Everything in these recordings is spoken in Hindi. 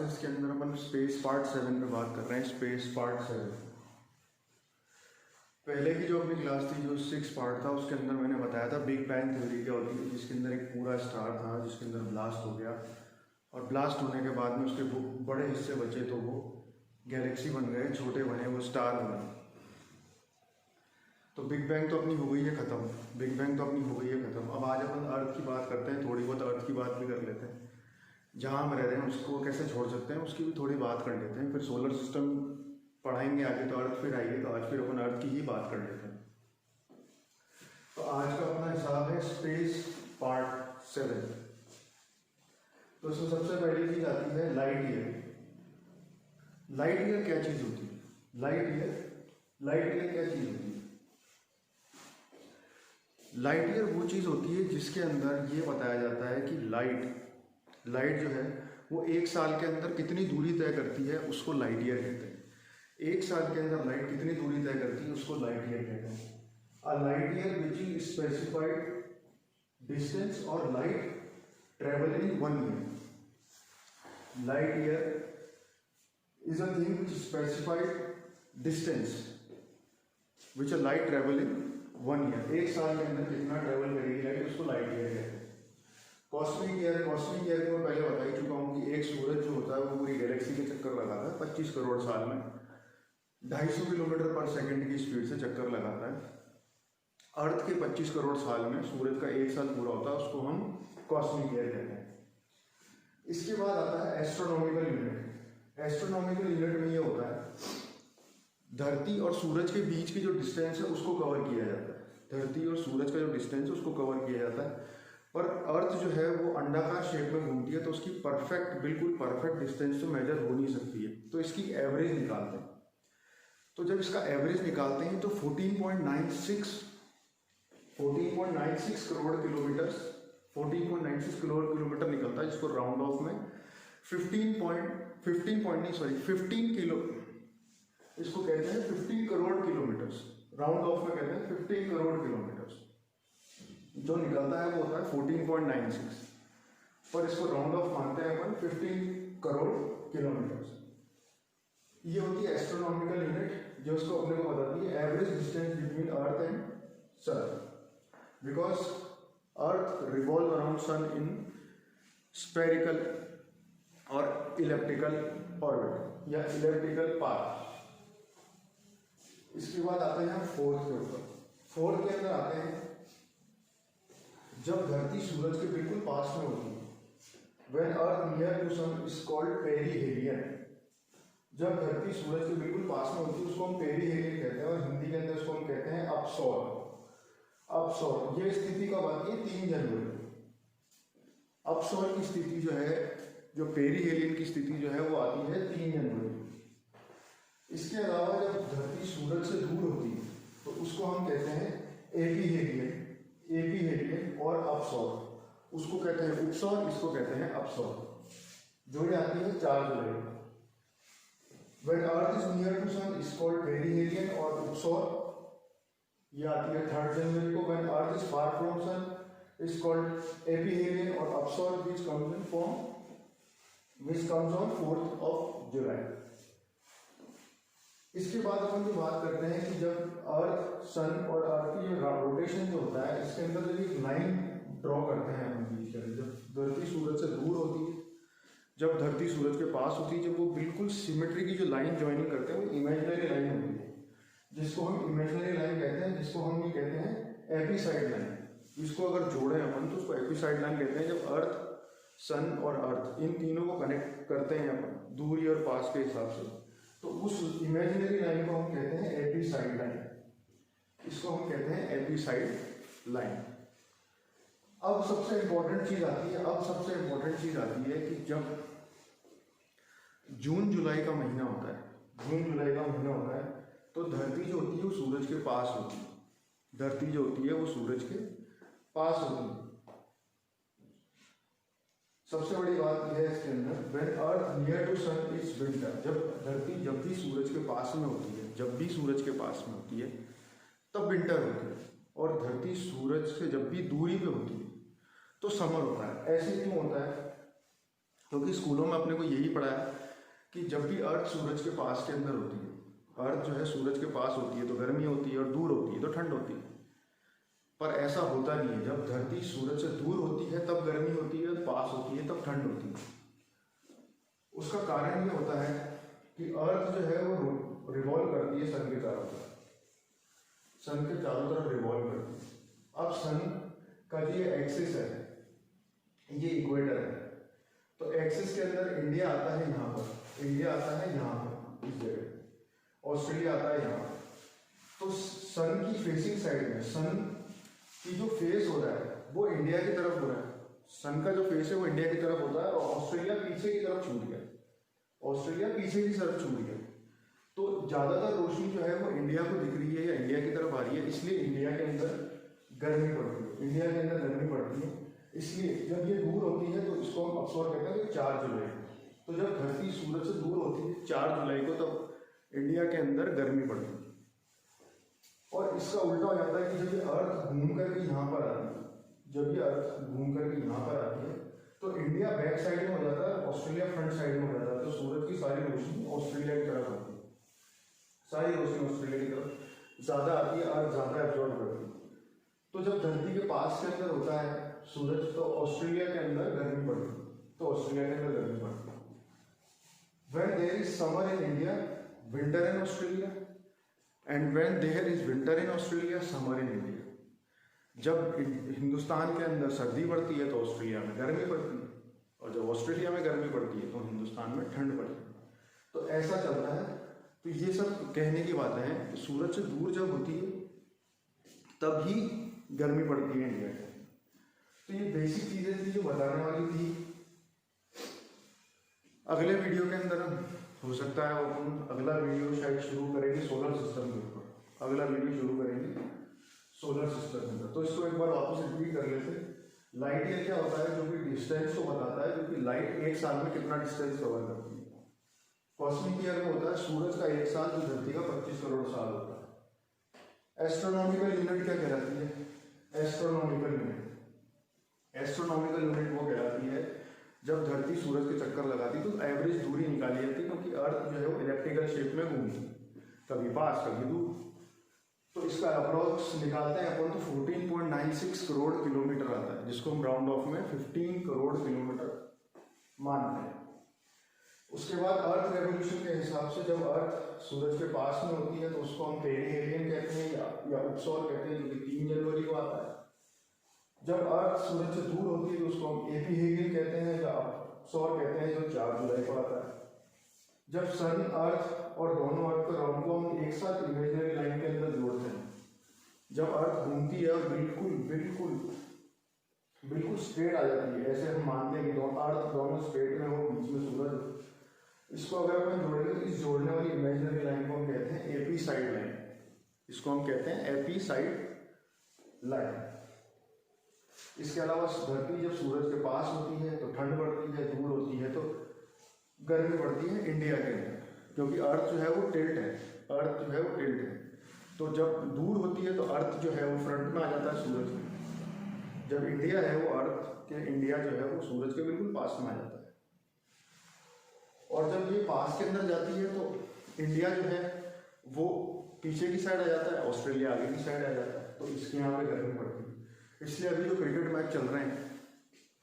है, इसके अंदर अपन स्पेस पार्ट 7 पे बात कर रहे हैं। स्पेस पार्ट 7 पहले की जो अपनी क्लास थी, जो 6 पार्ट था, उसके अंदर मैंने बताया था बिग बैंग थ्योरी क्या होती है, जिसके अंदर एक पूरा स्टार था जिसके अंदर ब्लास्ट हो गया, और ब्लास्ट होने के बाद में उसके बड़े हिस्से बचे तो वो गैलेक्सी बन गए, छोटे बने वो स्टार बने। तो बिग बैंग तो अपनी हो गई है ख़त्म, बिग बैंग तो अपनी हो गई है ख़त्म। अब आज अपन अर्थ की बात करते हैं, थोड़ी बहुत अर्थ की बात भी कर लेते हैं। जहाँ हम रह रहे हैं उसको कैसे छोड़ सकते हैं उसकी भी थोड़ी बात कर लेते हैं, फिर सोलर सिस्टम पढ़ाएंगे आगे तो अर्थ फिर आएगी, तो आज फिर अपन अर्थ की ही बात कर लेते हैं। तो आज का अपना हिसाब है स्पेस पार्ट 7। तो इसमें सबसे पहली चीज आती है लाइट ईयर। लाइट ईयर क्या चीज होती है? लाइट ईयर क्या चीज होती है? लाइट ईयर वो चीज होती है जिसके अंदर ये बताया जाता है कि लाइट जो है वो एक साल के अंदर कितनी दूरी तय करती है, उसको लाइट ईयर कहते हैं। एक साल के अंदर लाइट कितनी दूरी तय करती है, उसको लाइट ईयर कहते हैं। A light year which is specified distance और light travel in 1 year. Light year is a thing which specified distance which a light travel in 1 year. एक साल के अंदर कितना ट्रेवल करेगी लाइट, उसको लाइट ईयर कहते हैं। कॉस्मिक ईयर को मैं पहले बता ही चुका हूँ कि एक सूरज जो होता है वो पूरी गैलेक्सी के चक्कर लगाता है 25 करोड़ साल में, 250 किलोमीटर पर सेकंड की स्पीड से चक्कर लगाता है। अर्थ के 25 करोड़ साल में सूरज का एक साल पूरा होता है, उसको हम कॉस्मिक ईयर कहते हैं। इसके बाद आता है एस्ट्रोनॉमिकल यूनिट। एस्ट्रोनॉमिकल यूनिट में ये होता है धरती और सूरज के बीच की जो डिस्टेंस है उसको कवर किया जाता है। धरती और सूरज का जो डिस्टेंस है उसको कवर किया जाता है, पर अर्थ जो है वो अंडाकार शेप में घूमती है, तो उसकी बिल्कुल परफेक्ट डिस्टेंस तो मेजर हो नहीं सकती है, तो इसकी एवरेज निकालते हैं। तो जब इसका एवरेज निकालते हैं तो 14.96 करोड़ किलोमीटर 14.96 करोड़ किलोमीटर निकलता है, जिसको राउंड ऑफ में 15 किलो, इसको कहते हैं 15 करोड़ किलोमीटर, राउंड ऑफ में कहते हैं 15 करोड़ किलोमीटर। जो निकलता है वो होता है 14.96, पर इसको राउंड ऑफ मानते हैं अपन 15 करोड़ किलोमीटर। ये होती है एस्ट्रोनॉमिकल यूनिट, जो उसको अपने को बताती है average distance between earth and sun, because earth revolve around sun in spherical और इलेप्टिकल ऑर्बिट या इलेप्टिकल पाथ। इसके बाद आते हैं फोर्थ के ऊपर। फोर्थ के अंदर आते हैं जब धरती सूरज के बिल्कुल पास में होती है, when earth near to sun is called perihelion. जब धरती सूरज के बिल्कुल पास में होती है उसको हम पेरीहेलियन कहते हैं, और हिंदी के अंदर उसको हम कहते हैं अपसौर। ये स्थिति कब आती है? 3 जनवरी। अपसौर की स्थिति जो है, जो पेरीहेलियन की स्थिति जो है वो आती है 3 जनवरी। इसके अलावा जब धरती सूरज से दूर होती है तो उसको हम कहते हैं एपीहेलियन और अपसौर। उसको कहते हैं उपसौर, इसको कहते हैं अपसौर। जो ये आती है 4 जुलाई। When Earth is near to sun is called perihelion और उपसौर। ये आती है 3 जनवरी को। When Earth is far from sun is called aphelion और अपसौर, which comes on 4th of July। इसके बाद अपन जो बात करते हैं कि जब अर्थ सन और अर्थ की जो रोटेशन जो होता है, इसके अंदर जब एक लाइन ड्रॉ करते हैं हम बीच में, जब धरती सूरज से दूर होती है, जब धरती सूरज के पास होती है, जब वो बिल्कुल सिमेट्री की जो लाइन ज्वाइनिंग करते हैं वो इमेजिनरी लाइन होती है, जिसको हम इमेजिनरी लाइन कहते हैं, जिसको हम ये कहते हैं एपीसाइड लाइन। इसको अगर जोड़े अपन तो उसको एपीसाइड लाइन कहते हैं। जब अर्थ सन और अर्थ इन तीनों को कनेक्ट करते हैं अपन दूरी और पास के हिसाब से, तो उस इमेजिनरी लाइन को हम कहते हैं एपीसाइड लाइन। इसको हम कहते हैं एपीसाइड लाइन। अब सबसे इंपॉर्टेंट चीज आती है कि जब जून जुलाई का महीना होता है, तो धरती जो होती है वो सूरज के पास होती है। सबसे बड़ी बात यह है इसके अंदर, when earth near to sun is winter. जब धरती जब भी सूरज के पास में होती है तब विंटर होती है, और धरती सूरज से जब भी दूरी पे होती है तो समर होता है। ऐसे क्यों होता है? क्योंकि स्कूलों में अपने को यही पढ़ाया कि जब भी अर्थ सूरज के पास के अंदर होती है, अर्थ जो है सूरज के पास होती है तो गर्मी होती है, और दूर होती है तो ठंड होती है। पर ऐसा होता नहीं है, जब धरती सूरज से दूर होती है तब गर्मी होती है, पास होती है तब ठंड होती है। उसका कारण ये होता है कि अर्थ जो है वो रिवॉल्व करती है सन के चारों तरफ, सन के चारों तरफ रिवॉल्व करती है। अब सन का जो ये एक्सिस है, ये इक्वेटर है, तो एक्सिस के अंदर इंडिया आता है यहाँ पर, इंडिया आता है यहाँ पर इस जगह, ऑस्ट्रेलिया आता है यहाँ पर। तो सन की फेसिंग साइड में, सन की जो फेस हो रहा है वो इंडिया की तरफ हो रहा है, सन का जो फेस है वो इंडिया की तरफ होता है, और ऑस्ट्रेलिया पीछे की तरफ छूट गया, ऑस्ट्रेलिया पीछे की तरफ छूट गया। तो ज़्यादातर रोशनी जो है वो इंडिया को दिख रही है या इंडिया की तरफ आ रही है, इसलिए इंडिया के अंदर गर्मी पड़ती है, इंडिया के अंदर गर्मी पड़ती है। इसलिए जब ये दूर होती है तो इसको हम अब्सॉर्ब कहते हैं 4 जुलाई। तो जब धरती सूरज से दूर होती है 4 जुलाई को, तब इंडिया के अंदर गर्मी पड़ती है। और इसका उल्टा हो जाता है कि जब ये अर्थ घूम करके यहाँ पर आती है, जब ये अर्थ घूम करके यहाँ पर आती है तो इंडिया बैक साइड में हो जाता है, ऑस्ट्रेलिया फ्रंट साइड में हो जाता है। तो सूरज की सारी रोशनी ऑस्ट्रेलिया की तरफ आती है, सारी रोशनी ऑस्ट्रेलिया की तरफ ज़्यादा आती है, अर्थ ज़्यादा एब्जॉर्ब करती है। तो जब धरती के पास के अंदर होता है सूरज, तो ऑस्ट्रेलिया के अंदर गर्मी पड़ती है, तो ऑस्ट्रेलिया के अंदर गर्मी पड़ती है। When there is summer in India, winter in Australia, and when there is winter in Australia, summer in India. जब हिंदुस्तान के अंदर सर्दी पड़ती है तो ऑस्ट्रेलिया में गर्मी पड़ती है, और जब ऑस्ट्रेलिया में गर्मी पड़ती है तो हिंदुस्तान में ठंड पड़ती है। तो ऐसा चलता है। तो ये सब कहने की बातें हैं कि सूरज से दूर जब होती है तभी गर्मी पड़ती है इंडिया में। तो ये बेसिक चीज़ें थी जो बताने वाली थी। अगले वीडियो के अंदर हो सकता है वो अगला वीडियो शायद शुरू करेंगे सोलर सिस्टम के ऊपर, अगला वीडियो शुरू करेंगे सोलर सिस्टम के अंदर। तो इसको एक बार वापस रिपीट कर लेते। लाइट ईयर क्या होता है? जो कि डिस्टेंस को बताता है, जो कि लाइट एक साल में कितना डिस्टेंस कवर करती है। कॉस्मिक ईयर में होता है सूरज का एक साल, जो धरती का 25 करोड़ साल होता है। एस्ट्रोनॉमिकल यूनिट क्या कहलाती है? एस्ट्रोनॉमिकल यूनिट, एस्ट्रोनॉमिकल यूनिट वो कहलाती है जब धरती सूरज के चक्कर लगाती है तो एवरेज दूरी निकाली जाती है, क्योंकि अर्थ जो है वो इलेप्टिकल शेप में घूमती है, कभी पास कभी दूर। तो इसका अप्रोक्स निकालते हैं अपन तो 14.96 करोड़ किलोमीटर आता है, जिसको हम राउंड ऑफ में 15 करोड़ किलोमीटर मानते हैं। उसके बाद अर्थ रेवोल्यूशन के हिसाब से जब अर्थ सूरज के पास में होती है तो उसको हम पेरिहेलियन कहते हैं या उपसौर कहते हैं, जो कि 3 जनवरी को आता है। जब अर्थ सूरज से दूर होती है तो उसको हम एपीहेलियन कहते हैं या अपसौर कहते हैं, जो 4 जुलाई को आता है। जब सन, अर्थ और दोनों अर्थ के राउंड को हम एक साथ इमेजिनरी लाइन के अंदर जोड़ते हैं, जब अर्थ घूमती है और बिल्कुल बिल्कुल बिल्कुल स्ट्रेट आ जाती है, ऐसे हम मानते हैं कि अर्थ दोनों स्ट्रेट में हो, बीच में सूरज। इसको अगर अपन जोड़ेंगे तो इस जोड़ने वाली इमेजिनरी लाइन को हम कहते हैं एपी साइड लाइन। इसको हम कहते हैं एपी साइड लाइन। इसके अलावा धरती जब सूरज के पास होती है तो ठंड पड़ती है, दूर होती है तो गर्मी पड़ती है इंडिया के अंदर, क्योंकि अर्थ जो है वो टिल्ट है, अर्थ जो है वो टिल्ट है। तो जब दूर होती है तो अर्थ जो है वो फ्रंट में आ जाता है सूरज में। जब इंडिया है वो अर्थ के, इंडिया जो है वो सूरज के बिल्कुल पास में आ जाता है। और जब ये पास के अंदर जाती है तो इंडिया जो है वो पीछे की साइड आ जाता है, ऑस्ट्रेलिया आगे की साइड आ जाता है, तो इसके यहाँ पे गर्मी पड़ती है। इसलिए अभी जो क्रिकेट मैच चल रहे हैं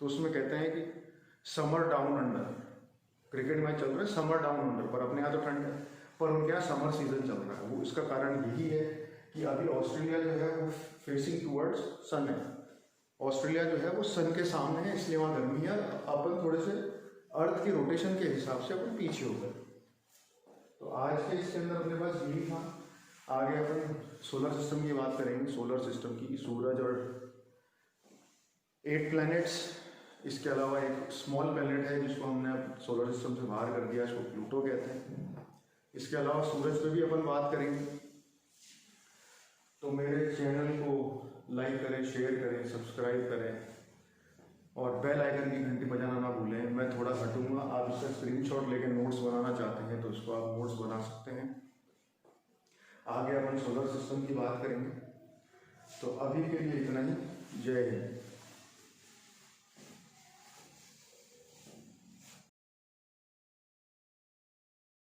तो उसमें कहते हैं कि summer down under, cricket match चल रहा है समर डाउन अंडर, पर अपने यहाँ तो ठंड है, पर उनके यहाँ समर सीजन चल रहा है। वो इसका कारण यही है कि अभी ऑस्ट्रेलिया जो है वो फेसिंग टूवर्ड्स सन है, ऑस्ट्रेलिया जो है वो सन के सामने है, इसलिए वहाँ गर्मी है। अपन थोड़े से अर्थ की रोटेशन के हिसाब से अपन पीछे हो गए। तो आज के इसके अंदर अपने पास यही था। आगे अपन सोलर सिस्टम की बात करेंगे, सोलर सिस्टम की, सूरज और 8 प्लैनेट्स। इसके अलावा एक स्मॉल प्लैनेट है जिसको हमने सोलर सिस्टम से बाहर कर दिया, इसको प्लूटो कहते हैं। इसके अलावा सूरज पे भी अपन बात करेंगे। तो मेरे चैनल को लाइक करें, शेयर करें, सब्सक्राइब करें और बेल आइकन की घंटी बजाना ना भूलें। मैं थोड़ा हटूंगा, आप इसका स्क्रीनशॉट लेके नोट्स बनाना चाहते हैं तो इसको आप नोट्स बना सकते हैं। आगे अपन सोलर सिस्टम की बात करेंगे। तो अभी के लिए इतना ही। जय हिंद।